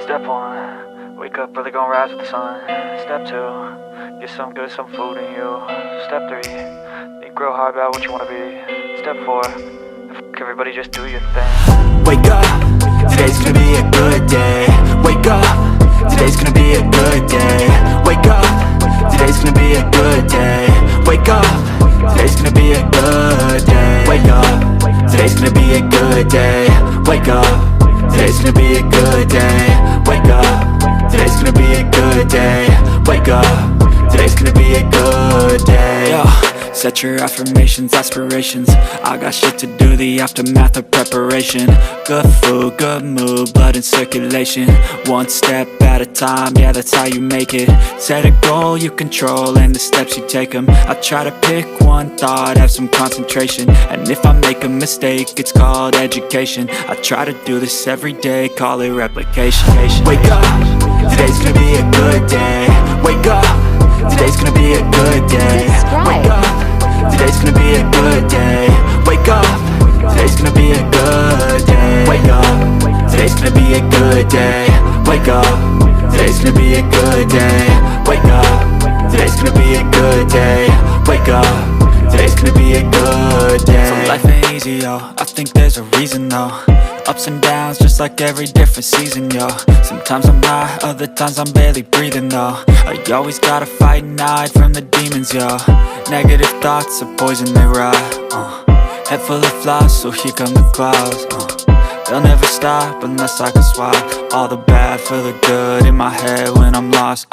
Step 1, wake up early, gonna rise with the sun. Step 2, get some good, some food in you. Step 3, think real hard about what you wanna be. Step 4, everybody just do your thing. Wake up, today's gonna be a good day. Wake up, today's gonna be a good day. Wake up, today's gonna be a good day. Wake up, today's gonna be a good day. Wake up, today's gonna be a good day. Wake up, today's gonna be a good day. Wake up, today's gonna be a good day. Wake up, today's gonna be a good day. Yo, set your affirmations, aspirations. I got shit to do, the aftermath of preparation. Good food, good mood, blood in circulation. One step at a time, yeah, that's how you make it. Set a goal you control and the steps you take them. I try to pick one thought, have some concentration. And if I make a mistake, it's called education. I try to do this every day, call it replication. Wake up, today's gonna be a good day. Wake up, today's gonna be a good day. Wake up, today's gonna be a good day. Wake up, today's gonna be a good day. Wake up, today's gonna be a good day. Wake up, today's gonna be a good day. Wake up, today's gonna be a good day. Wake up, today's gonna be a good day. So life ain't easy, yo, I think there's a reason though. Ups and downs, just like every different season, yo. Sometimes I'm high, other times I'm barely breathing, though. I always gotta fight and hide from the demons, yo. Negative thoughts are poison, they rot. Head full of flies, so here come the clouds. They'll never stop unless I can swap all the bad for the good in my head when I'm lost.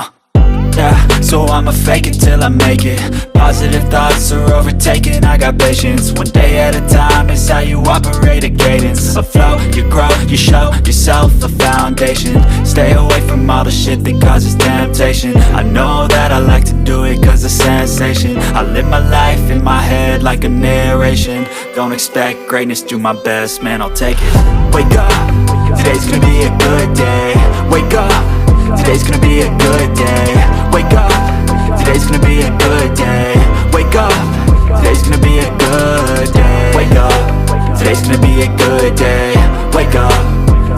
Yeah, so I'ma fake it till I make it. Positive thoughts are overtaken, I got patience. One day at a time is how you operate a cadence. A flow, you grow, you show yourself a foundation. Stay away from all the shit that causes temptation. I know that I like to do it cause it's sensation. I live my life in my head like a narration. Don't expect greatness, do my best, man, I'll take it. Wake up, today's gonna be a good day. Wake up, today's gonna be a good day. Wake up, today's gonna be a good day. Wake up, today's gonna be a good day. Wake up, today's gonna be a good day. Wake up,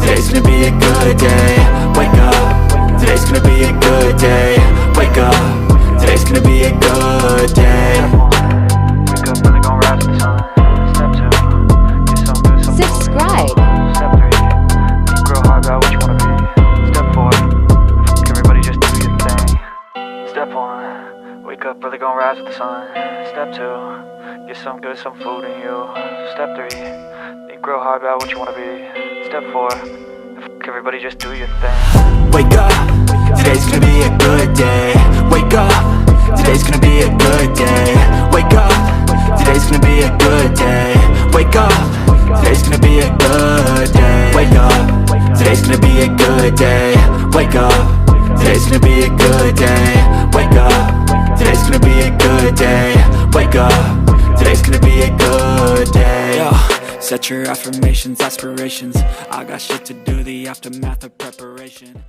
today's gonna be a good day. Wake up, today's gonna be a good day. Wake up, today's gonna be a good day. Wake up early, gonna rise with the sun. Step 2, get some good, some Subscribe. Step 3, think real hard about what you wanna be. Step 4, everybody just do your thing. Step 1, wake up early, gonna rise with the sun. Step 2, get some good, some food in you. Step 3, think real hard about what you wanna be. Step 4, everybody just do your thing. Wake up, today's gonna be a good day. Wake up, today's gonna be a good day. Wake up, today's gonna be a good day. Wake up, today's gonna be a good day. Wake up, today's gonna be a good day. Wake up, today's gonna be a good day. Wake up, today's gonna be a good day. Wake up, today's gonna be a good day. Yo, set your affirmations, aspirations. I got shit to do, the aftermath of preparation.